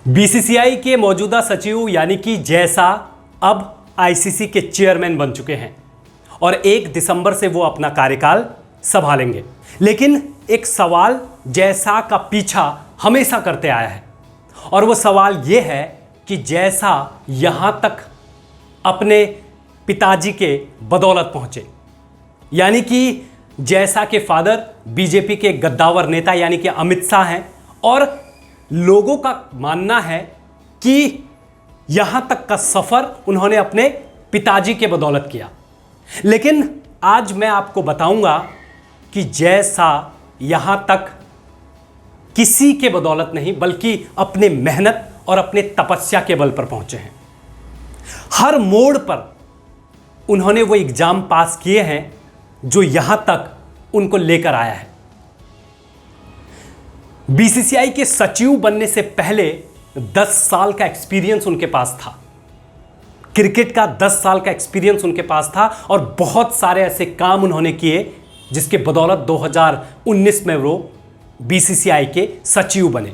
BCCI के मौजूदा सचिव यानी कि जय शाह अब आईसीसी के चेयरमैन बन चुके हैं और 1 दिसंबर से वो अपना कार्यकाल संभालेंगे। लेकिन एक सवाल जय शाह का पीछा हमेशा करते आया है और वो सवाल ये है कि जय शाह यहां तक अपने पिताजी के बदौलत पहुंचे, यानी कि जय शाह के फादर बीजेपी के गद्दावर नेता यानी कि अमित शाह हैं और लोगों का मानना है कि यहां तक का सफर उन्होंने अपने पिताजी के बदौलत किया। लेकिन आज मैं आपको बताऊंगा कि जय शाह यहां तक किसी के बदौलत नहीं बल्कि अपने मेहनत और अपने तपस्या के बल पर पहुंचे हैं। हर मोड़ पर उन्होंने वो एग्जाम पास किए हैं जो यहां तक उनको लेकर आया है। बीसीसीआई के सचिव बनने से पहले 10 साल का एक्सपीरियंस उनके पास था, क्रिकेट का 10 साल का एक्सपीरियंस उनके पास था और बहुत सारे ऐसे काम उन्होंने किए जिसके बदौलत 2019 में वो बीसीसीआई के सचिव बने।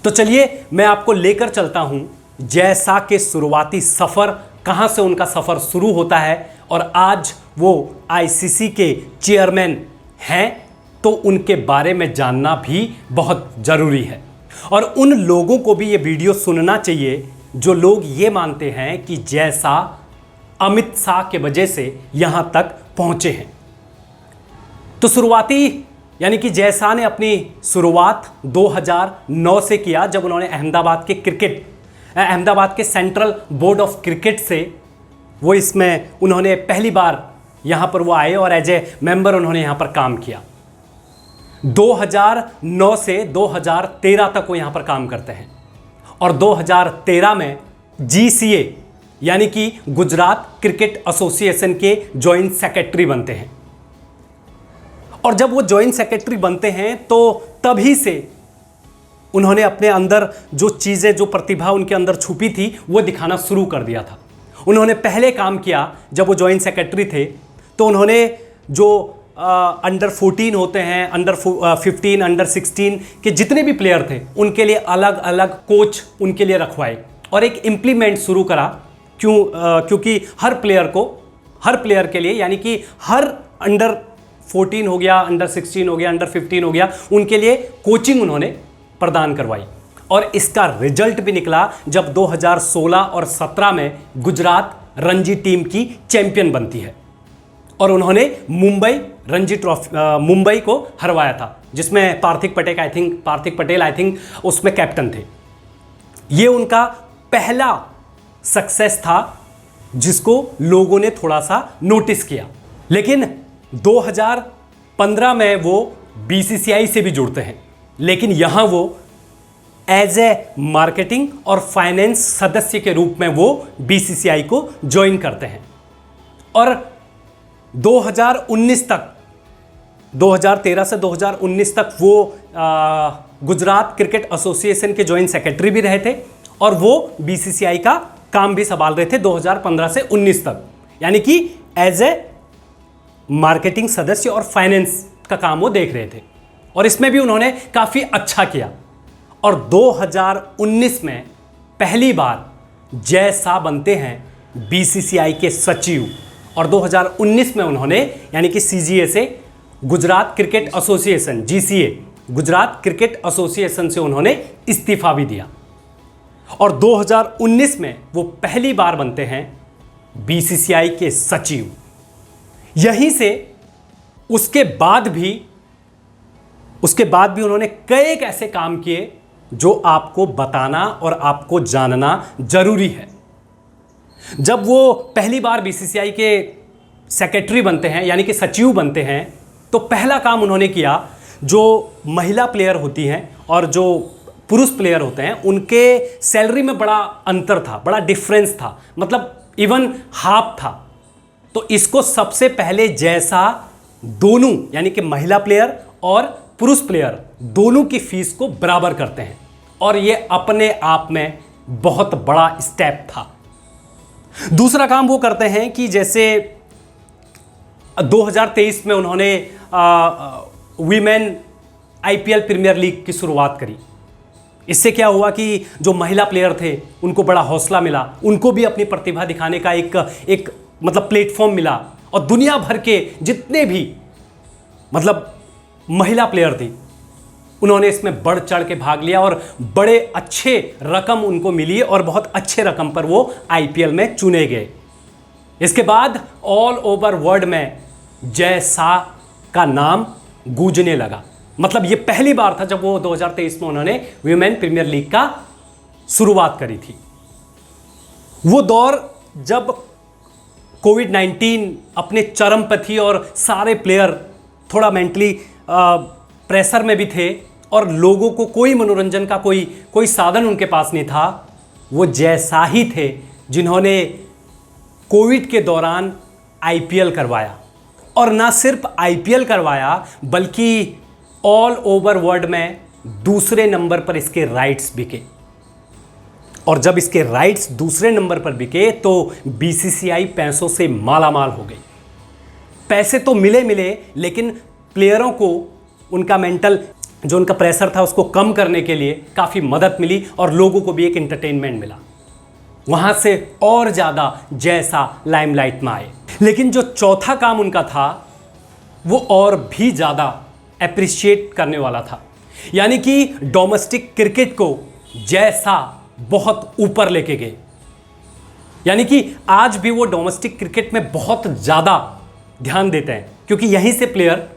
तो चलिए मैं आपको लेकर चलता हूं जय शाह के शुरुआती सफर, कहां से उनका सफर शुरू होता है और आज वो आईसीसी के चेयरमैन हैं, तो उनके बारे में जानना भी बहुत जरूरी है। और उन लोगों को भी ये वीडियो सुनना चाहिए जो लोग ये मानते हैं कि जय शाह अमित शाह के वजह से यहां तक पहुंचे हैं। तो शुरुआती यानी कि जय शाह ने अपनी शुरुआत 2009 से किया जब उन्होंने अहमदाबाद के सेंट्रल बोर्ड ऑफ क्रिकेट से वो इसमें उन्होंने पहली बार यहां पर वो आए और एज ए मेंबर उन्होंने यहां पर काम किया। 2009 से 2013 तक वो यहां पर काम करते हैं और 2013 में जीसीए यानी कि गुजरात क्रिकेट एसोसिएशन के जॉइंट सेक्रेटरी बनते हैं। और जब वो जॉइंट सेक्रेटरी बनते हैं तो तभी से उन्होंने अपने अंदर जो चीज़ें, जो प्रतिभा उनके अंदर छुपी थी वो दिखाना शुरू कर दिया था। उन्होंने पहले काम किया जब वो जॉइंट सेक्रेटरी थे तो उन्होंने जो अंडर 14 होते हैं, अंडर 15, अंडर 16 के जितने भी प्लेयर थे उनके लिए अलग अलग कोच उनके लिए रखवाए और एक इम्प्लीमेंट शुरू करा। क्योंकि हर प्लेयर के लिए यानी कि हर अंडर 14 हो गया, अंडर 16 हो गया, अंडर 15 हो गया, उनके लिए कोचिंग उन्होंने प्रदान करवाई और इसका रिजल्ट भी निकला जब 2016 और 17 में गुजरात रणजी टीम की चैंपियन बनती है और उन्होंने मुंबई को हरवाया था जिसमें पार्थिक पटेल आई थिंक उसमें कैप्टन थे। ये उनका पहला सक्सेस था जिसको लोगों ने थोड़ा सा नोटिस किया। लेकिन 2015 में वो बीसीसीआई से भी जुड़ते हैं, लेकिन यहां वो एज ए मार्केटिंग और फाइनेंस सदस्य के रूप में वो बीसीसीआई को ज्वाइन करते हैं और 2019 तक, 2013 से 2019 तक वो गुजरात क्रिकेट एसोसिएशन के जॉइंट सेक्रेटरी भी रहे थे और वो बीसीसीआई का काम भी संभाल रहे थे 2015 से 19 तक, यानी कि एज ए मार्केटिंग सदस्य और फाइनेंस का काम वो देख रहे थे और इसमें भी उन्होंने काफ़ी अच्छा किया। और 2019 में पहली बार जय शाह बनते हैं बीसीसीआई के सचिव और 2019 में उन्होंने यानी कि सीजीए से Gujarat cricket association, GCA Gujarat cricket association से उन्होंने इस्तीफा भी दिया और 2019 में वो पहली बार बनते हैं बीसीसीआई के सचिव। यहीं से उसके बाद भी उन्होंने कई एक ऐसे काम किए जो आपको बताना और आपको जानना जरूरी है। जब वो पहली बार बीसीसीआई के सेक्रेटरी बनते हैं यानी कि सचिव बनते हैं तो पहला काम उन्होंने किया, जो महिला प्लेयर होती हैं और जो पुरुष प्लेयर होते हैं उनके सैलरी में बड़ा अंतर था, बड़ा डिफरेंस था, मतलब इवन हाफ था। तो इसको सबसे पहले जय शाह दोनों यानी कि महिला प्लेयर और पुरुष प्लेयर दोनों की फीस को बराबर करते हैं और ये अपने आप में बहुत बड़ा स्टेप था। दूसरा काम वो करते हैं कि जैसे 2023 में उन्होंने वीमेन आईपीएल प्रीमियर लीग की शुरुआत करी इससे क्या हुआ कि जो महिला प्लेयर थे उनको बड़ा हौसला मिला, उनको भी अपनी प्रतिभा दिखाने का एक मतलब प्लेटफॉर्म मिला। और दुनिया भर के जितने भी मतलब महिला प्लेयर थी उन्होंने इसमें बढ़ चढ़ के भाग लिया और बड़े अच्छे रकम उनको मिली और बहुत अच्छे रकम पर वो आईपीएल में चुने गए। इसके बाद ऑल ओवर वर्ल्ड में जय शाह का नाम गूंजने लगा। मतलब ये पहली बार था जब वो 2023 में उन्होंने विमेन प्रीमियर लीग का शुरुआत करी थी। वो दौर जब कोविड-19 अपने चरम पर थी और सारे प्लेयर थोड़ा मेंटली प्रेशर में भी थे और लोगों को कोई मनोरंजन का कोई साधन उनके पास नहीं था। वो जय शाह ही थे जिन्होंने कोविड के दौरान आईपीएल करवाया, और ना सिर्फ आईपीएल करवाया बल्कि ऑल ओवर वर्ल्ड में दूसरे नंबर पर इसके राइट्स बिके। और जब इसके राइट्स दूसरे नंबर पर बिके तो बीसीसीआई पैसों से मालामाल हो गई। पैसे तो मिले लेकिन प्लेयरों को उनका मेंटल जो उनका प्रेशर था उसको कम करने के लिए काफ़ी मदद मिली और लोगों को भी एक एंटरटेनमेंट मिला। वहाँ से और ज़्यादा जय शाह लाइमलाइट में आए। लेकिन जो चौथा काम उनका था वो और भी ज़्यादा एप्रिशिएट करने वाला था, यानी कि डोमेस्टिक क्रिकेट को जय शाह बहुत ऊपर लेके गए। यानी कि आज भी वो डोमेस्टिक क्रिकेट में बहुत ज़्यादा ध्यान देते हैं क्योंकि यहीं से प्लेयर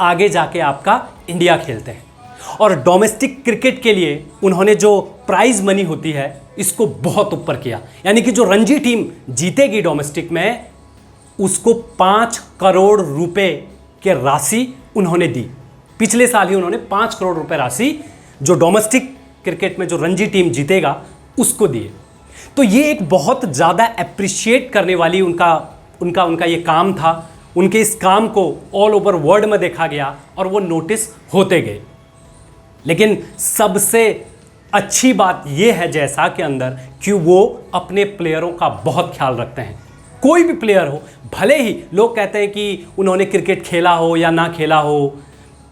आगे जाके आपका इंडिया खेलते हैं। और डोमेस्टिक क्रिकेट के लिए उन्होंने जो प्राइज मनी होती है इसको बहुत ऊपर किया। यानी कि जो रणजी टीम जीतेगी डोमेस्टिक में उसको 5 करोड़ रुपए के राशि उन्होंने दी। पिछले साल ही उन्होंने 5 करोड़ रुपए राशि जो डोमेस्टिक क्रिकेट में जो रणजी टीम जीतेगा उसको दिए। तो ये एक बहुत ज़्यादा एप्रिशिएट करने वाली उनका ये काम था। उनके इस काम को ऑल ओवर वर्ल्ड में देखा गया और वो नोटिस होते गए। लेकिन सबसे अच्छी बात यह है जय शाह के अंदर कि वो अपने प्लेयरों का बहुत ख्याल रखते हैं। कोई भी प्लेयर हो, भले ही लोग कहते हैं कि उन्होंने क्रिकेट खेला हो या ना खेला हो,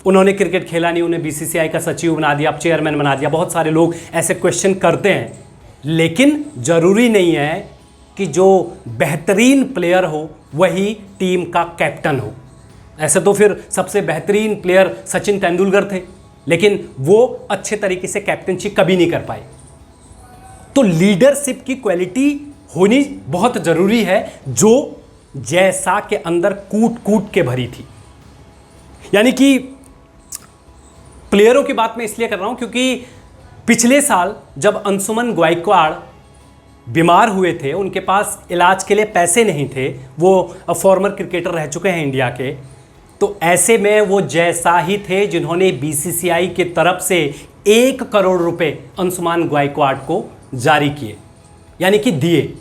उन्होंने क्रिकेट खेला नहीं, उन्हें बीसीसीआई का सचिव बना दिया, चेयरमैन बना दिया, बहुत सारे लोग ऐसे क्वेश्चन करते हैं। लेकिन ज़रूरी नहीं है कि जो बेहतरीन प्लेयर हो वही टीम का कैप्टन हो। ऐसे तो फिर सबसे बेहतरीन प्लेयर सचिन तेंदुलकर थे, लेकिन वो अच्छे तरीके से कैप्टनसी कभी नहीं कर पाए। तो लीडरशिप की क्वालिटी होनी बहुत ज़रूरी है जो जय शाह के अंदर कूट कूट के भरी थी। यानी कि प्लेयरों की बात मैं इसलिए कर रहा हूं क्योंकि पिछले साल जब अंशुमन गायकवाड़ बीमार हुए थे, उनके पास इलाज के लिए पैसे नहीं थे, वो फॉर्मर क्रिकेटर रह चुके हैं इंडिया के, तो ऐसे में वो जय शाह ही थे जिन्होंने बीसीसीआई की तरफ से 1 करोड़ रुपए अंशुमान गायकवाड़ को जारी किए, यानी कि दिए।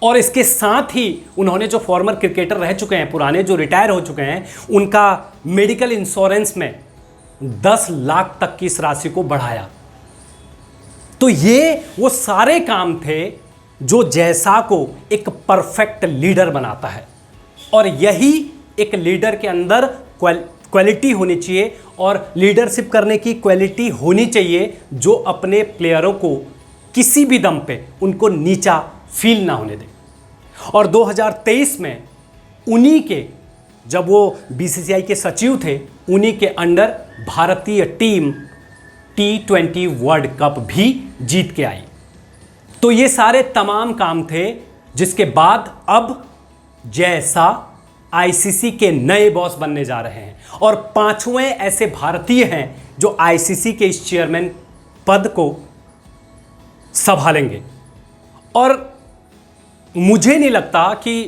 और इसके साथ ही उन्होंने जो फॉर्मर क्रिकेटर रह चुके हैं, पुराने जो रिटायर हो चुके हैं, उनका मेडिकल इंश्योरेंस में 10 लाख तक की इस राशि को बढ़ाया। तो ये वो सारे काम थे जो जय शाह को एक परफेक्ट लीडर बनाता है। और यही एक लीडर के अंदर क्वालिटी होनी चाहिए और लीडरशिप करने की क्वालिटी होनी चाहिए जो अपने प्लेयरों को किसी भी दम पे उनको नीचा फील ना होने दे। और 2023 में उन्हीं के, जब वो बीसीसीआई के सचिव थे, उन्हीं के अंडर भारतीय टीम T20 वर्ल्ड कप भी जीत के आई। तो ये सारे तमाम काम थे जिसके बाद अब जय शाह आईसीसी के नए बॉस बनने जा रहे हैं और 5वें ऐसे भारतीय हैं जो आईसीसी के इस चेयरमैन पद को संभालेंगे। और मुझे नहीं लगता कि,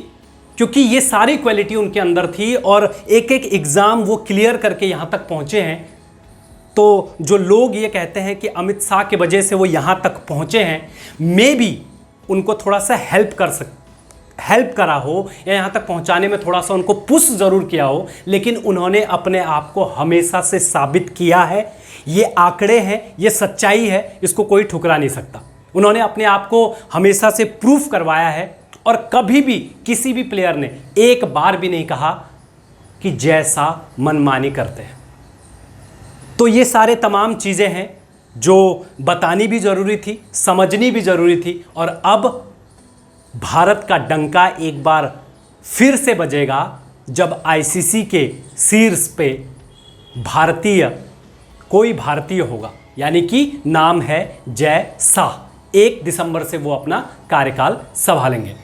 क्योंकि ये सारी क्वालिटी उनके अंदर थी और एक एक एग्ज़ाम वो क्लियर करके यहाँ तक पहुँचे हैं, तो जो लोग ये कहते हैं कि अमित शाह की वजह से वो यहाँ तक पहुँचे हैं, मे बी उनको थोड़ा सा हेल्प करा हो या यहाँ तक पहुँचाने में थोड़ा सा उनको पुश ज़रूर किया हो, लेकिन उन्होंने अपने आप को हमेशा से साबित किया है। ये आंकड़े हैं, ये सच्चाई है, इसको कोई ठुकरा नहीं सकता। उन्होंने अपने आप को हमेशा से प्रूफ करवाया है और कभी भी किसी भी प्लेयर ने एक बार भी नहीं कहा कि जय शाह मनमानी करते हैं। तो ये सारे तमाम चीज़ें हैं जो बतानी भी ज़रूरी थी, समझनी भी ज़रूरी थी। और अब भारत का डंका एक बार फिर से बजेगा जब आईसीसी के शीर्ष पे कोई भारतीय होगा, यानी कि नाम है जय शाह। 1 दिसंबर से वो अपना कार्यकाल संभालेंगे।